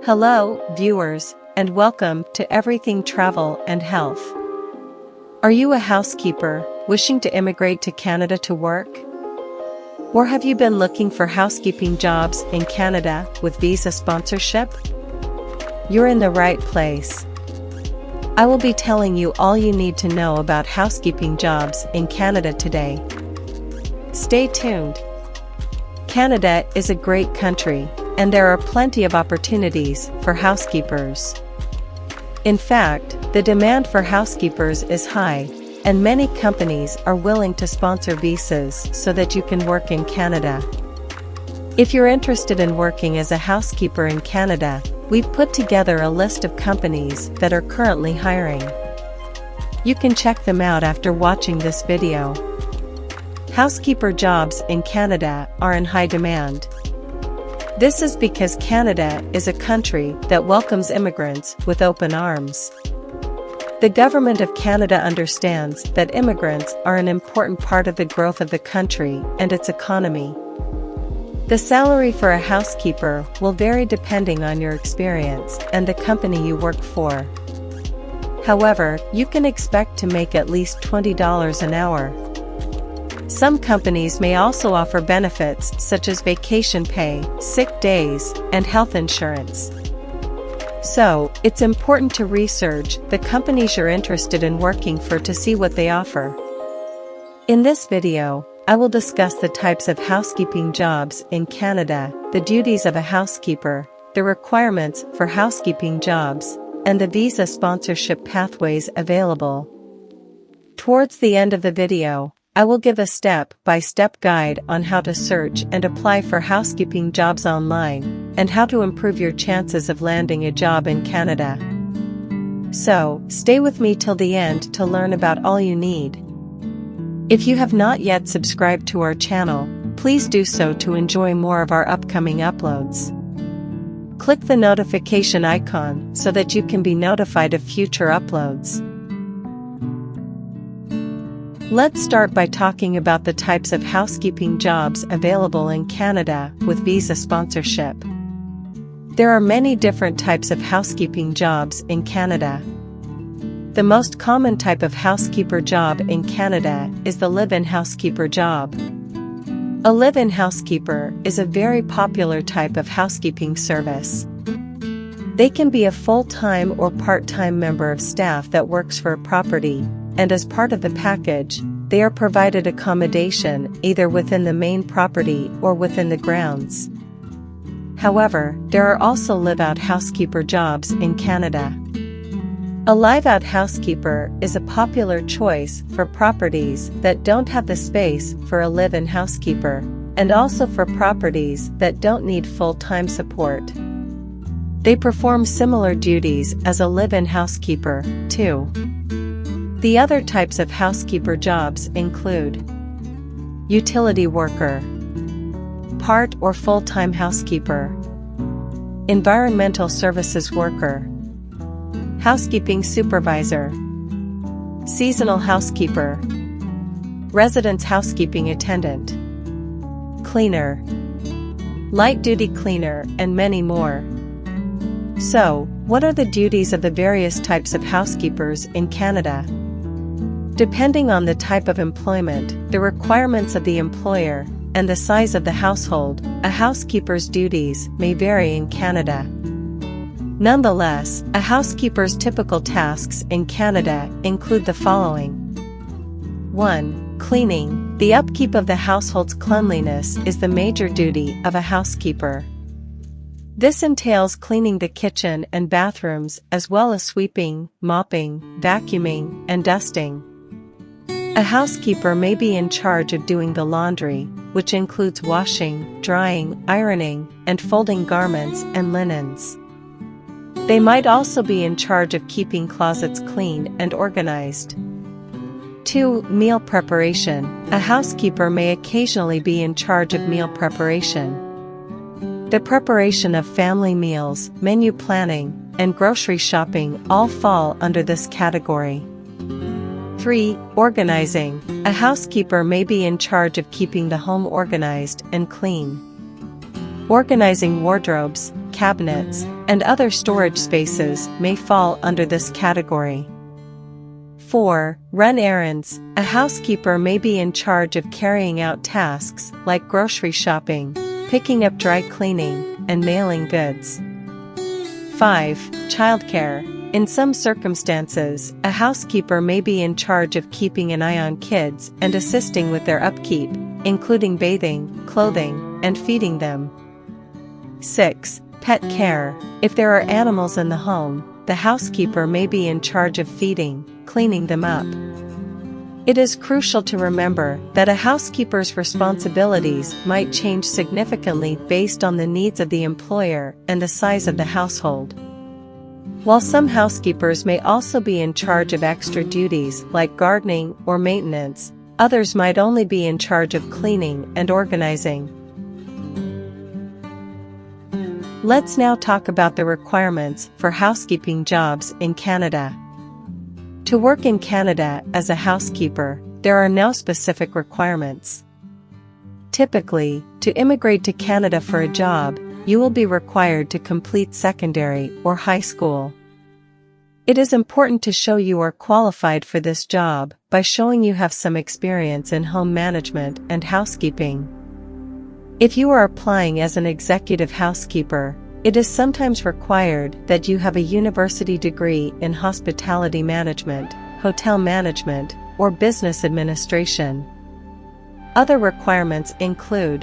Hello, viewers, and welcome to Everything Travel and Health. Are you a housekeeper wishing to immigrate to Canada to work? Or have you been looking for housekeeping jobs in Canada with visa sponsorship? You're in the right place. I will be telling you all you need to know about housekeeping jobs in Canada today. Stay tuned. Canada is a great country, and there are plenty of opportunities for housekeepers. In fact, the demand for housekeepers is high, and many companies are willing to sponsor visas so that you can work in Canada. If you're interested in working as a housekeeper in Canada, we've put together a list of companies that are currently hiring. You can check them out after watching this video. Housekeeper jobs in Canada are in high demand. This is because Canada is a country that welcomes immigrants with open arms. The government of Canada understands that immigrants are an important part of the growth of the country and its economy. The salary for a housekeeper will vary depending on your experience and the company you work for. However, you can expect to make at least $20 an hour. Some companies may also offer benefits such as vacation pay, sick days, and health insurance. So, it's important to research the companies you're interested in working for to see what they offer. In this video, I will discuss the types of housekeeping jobs in Canada, the duties of a housekeeper, the requirements for housekeeping jobs, and the visa sponsorship pathways available. Towards the end of the video, I will give a step-by-step guide on how to search and apply for housekeeping jobs online, and how to improve your chances of landing a job in Canada. So, stay with me till the end to learn about all you need. If you have not yet subscribed to our channel, please do so to enjoy more of our upcoming uploads. Click the notification icon so that you can be notified of future uploads. Let's start by talking about the types of housekeeping jobs available in Canada with visa sponsorship. There are many different types of housekeeping jobs in Canada. The most common type of housekeeper job in Canada is the live-in housekeeper job. A live-in housekeeper is a very popular type of housekeeping service. They can be a full-time or part-time member of staff that works for a property, and as part of the package, they are provided accommodation either within the main property or within the grounds. However, there are also live-out housekeeper jobs in Canada. A live-out housekeeper is a popular choice for properties that don't have the space for a live-in housekeeper, and also for properties that don't need full-time support. They perform similar duties as a live-in housekeeper, too. The other types of housekeeper jobs include utility worker, part or full-time housekeeper, environmental services worker, housekeeping supervisor, seasonal housekeeper, residence housekeeping attendant, cleaner, light-duty cleaner, and many more. So, what are the duties of the various types of housekeepers in Canada? Depending on the type of employment, the requirements of the employer, and the size of the household, a housekeeper's duties may vary in Canada. Nonetheless, a housekeeper's typical tasks in Canada include the following. 1. Cleaning. The upkeep of the household's cleanliness is the major duty of a housekeeper. This entails cleaning the kitchen and bathrooms as well as sweeping, mopping, vacuuming, and dusting. A housekeeper may be in charge of doing the laundry, which includes washing, drying, ironing, and folding garments and linens. They might also be in charge of keeping closets clean and organized. 2. Meal preparation. A housekeeper may occasionally be in charge of meal preparation. The preparation of family meals, menu planning, and grocery shopping all fall under this category. 3. Organizing. A housekeeper may be in charge of keeping the home organized and clean. Organizing wardrobes, cabinets, and other storage spaces may fall under this category. 4. Run errands. A housekeeper may be in charge of carrying out tasks like grocery shopping, picking up dry cleaning, and mailing goods. 5. Childcare. In some circumstances, a housekeeper may be in charge of keeping an eye on kids and assisting with their upkeep, including bathing, clothing, and feeding them. 6. Pet care. If there are animals in the home, the housekeeper may be in charge of feeding, cleaning them up. It is crucial to remember that a housekeeper's responsibilities might change significantly based on the needs of the employer and the size of the household. While some housekeepers may also be in charge of extra duties like gardening or maintenance, others might only be in charge of cleaning and organizing. Let's now talk about the requirements for housekeeping jobs in Canada. To work in Canada as a housekeeper, there are no specific requirements. Typically, to immigrate to Canada for a job, you will be required to complete secondary or high school. It is important to show you are qualified for this job by showing you have some experience in home management and housekeeping. If you are applying as an executive housekeeper, it is sometimes required that you have a university degree in hospitality management, hotel management, or business administration. Other requirements include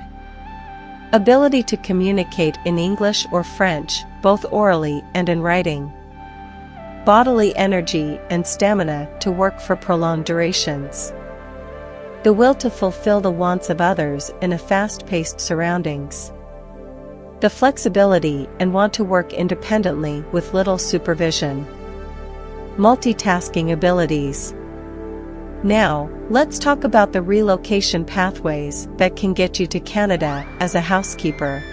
ability to communicate in English or French, both orally and in writing. Bodily energy and stamina to work for prolonged durations. The will to fulfill the wants of others in a fast-paced surroundings. The flexibility and want to work independently with little supervision. Multitasking abilities. Now, let's talk about the relocation pathways that can get you to Canada as a housekeeper.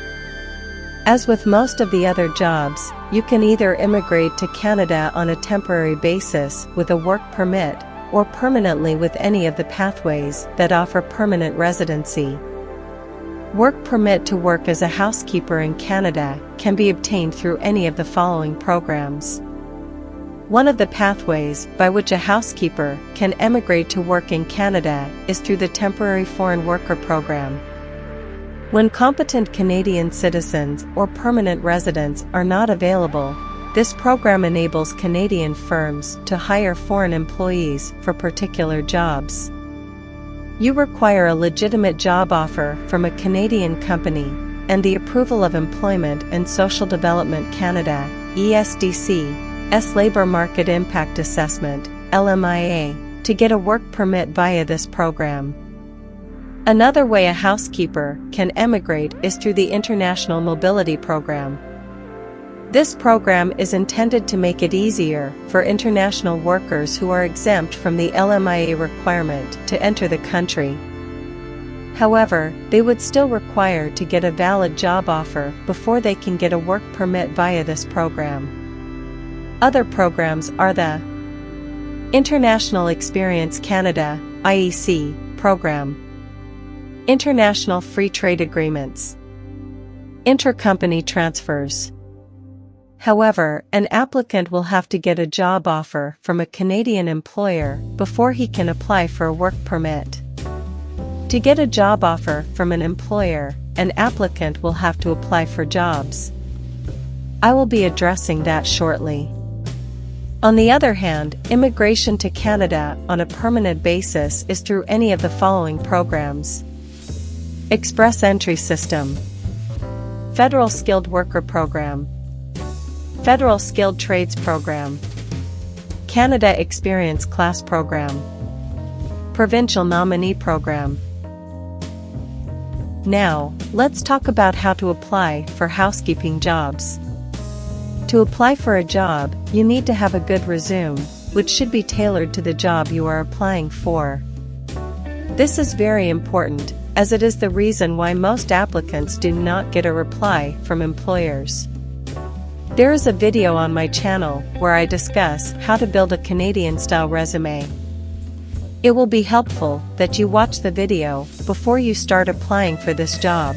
As with most of the other jobs, you can either immigrate to Canada on a temporary basis with a work permit, or permanently with any of the pathways that offer permanent residency. Work permit to work as a housekeeper in Canada can be obtained through any of the following programs. One of the pathways by which a housekeeper can emigrate to work in Canada is through the Temporary Foreign Worker Program. When competent Canadian citizens or permanent residents are not available, this program enables Canadian firms to hire foreign employees for particular jobs. You require a legitimate job offer from a Canadian company, and the approval of Employment and Social Development Canada, ESDC's Labour Market Impact Assessment, LMIA, to get a work permit via this program. Another way a housekeeper can emigrate is through the International Mobility Program. This program is intended to make it easier for international workers who are exempt from the LMIA requirement to enter the country. However, they would still require to get a valid job offer before they can get a work permit via this program. Other programs are the International Experience Canada (IEC) program, International Free Trade Agreements, Intercompany transfers. However, an applicant will have to get a job offer from a Canadian employer before he can apply for a work permit. To get a job offer from an employer, an applicant will have to apply for jobs. I will be addressing that shortly. On the other hand, immigration to Canada on a permanent basis is through any of the following programs: Express Entry System, Federal Skilled Worker Program, Federal Skilled Trades Program, Canada Experience Class Program, Provincial Nominee Program. Now, let's talk about how to apply for housekeeping jobs. To apply for a job, you need to have a good resume, which should be tailored to the job you are applying for. This is very important, as it is the reason why most applicants do not get a reply from employers. There is a video on my channel where I discuss how to build a Canadian-style resume. It will be helpful that you watch the video before you start applying for this job.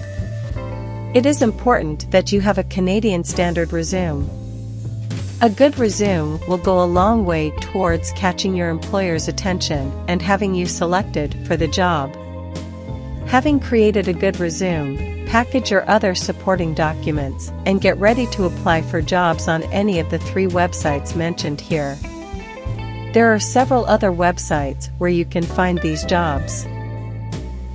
It is important that you have a Canadian standard resume. A good resume will go a long way towards catching your employer's attention and having you selected for the job. Having created a good resume, package your other supporting documents and get ready to apply for jobs on any of the 3 websites mentioned here. There are several other websites where you can find these jobs.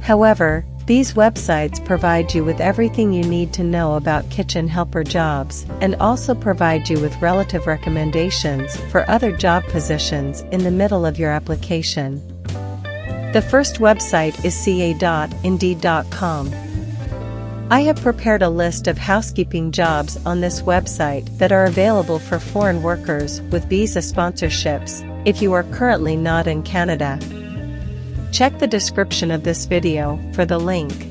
However, these websites provide you with everything you need to know about kitchen helper jobs and also provide you with relative recommendations for other job positions in the middle of your application. The first website is ca.indeed.com. I have prepared a list of housekeeping jobs on this website that are available for foreign workers with visa sponsorships if you are currently not in Canada. Check the description of this video for the link.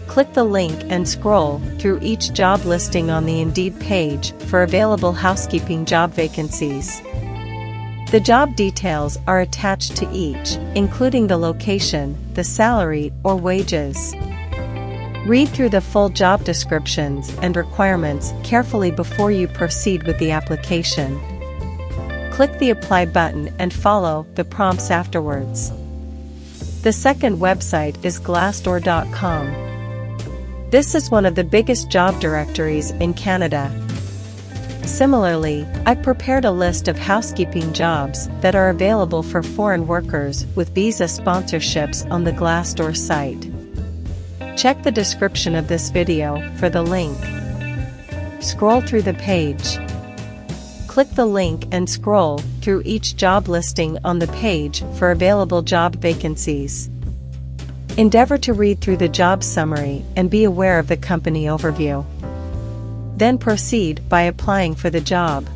Click the link and scroll through each job listing on the Indeed page for available housekeeping job vacancies. The job details are attached to each, including the location, the salary or wages. Read through the full job descriptions and requirements carefully before you proceed with the application. Click the Apply button and follow the prompts afterwards. The second website is glassdoor.com. This is one of the biggest job directories in Canada. Similarly, I prepared a list of housekeeping jobs that are available for foreign workers with visa sponsorships on the Glassdoor site. Check the description of this video for the link. Scroll through the page. Click the link and scroll through each job listing on the page for available job vacancies. Endeavor to read through the job summary and be aware of the company overview. Then proceed by applying for the job.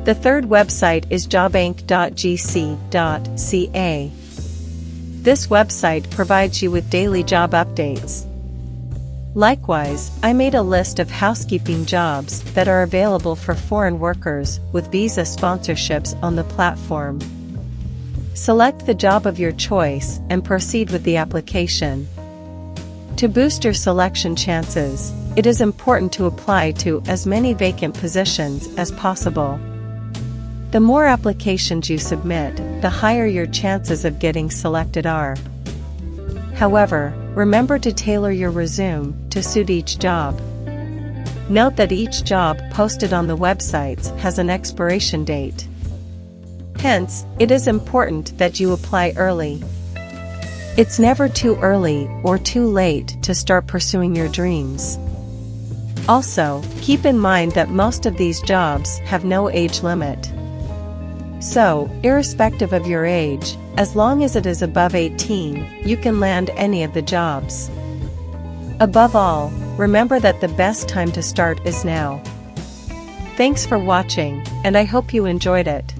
The third website is jobbank.gc.ca. This website provides you with daily job updates. Likewise, I made a list of housekeeping jobs that are available for foreign workers with visa sponsorships on the platform. Select the job of your choice and proceed with the application. To boost your selection chances, it is important to apply to as many vacant positions as possible. The more applications you submit, the higher your chances of getting selected are. However, remember to tailor your resume to suit each job. Note that each job posted on the websites has an expiration date. Hence, it is important that you apply early. It's never too early or too late to start pursuing your dreams. Also, keep in mind that most of these jobs have no age limit. So, irrespective of your age, as long as it is above 18, you can land any of the jobs. Above all, remember that the best time to start is now. Thanks for watching, and I hope you enjoyed it.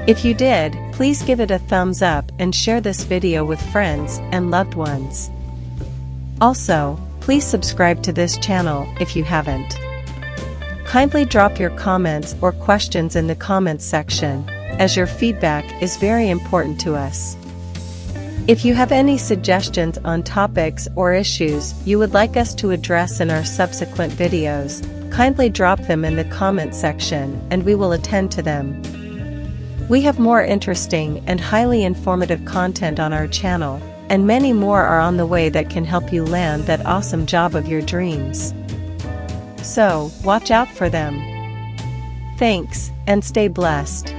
If you did, please give it a thumbs up and share this video with friends and loved ones. Also, please subscribe to this channel if you haven't. Kindly drop your comments or questions in the comments section, as your feedback is very important to us. If you have any suggestions on topics or issues you would like us to address in our subsequent videos, kindly drop them in the comment section and we will attend to them. We have more interesting and highly informative content on our channel, and many more are on the way that can help you land that awesome job of your dreams. So, watch out for them. Thanks, and stay blessed.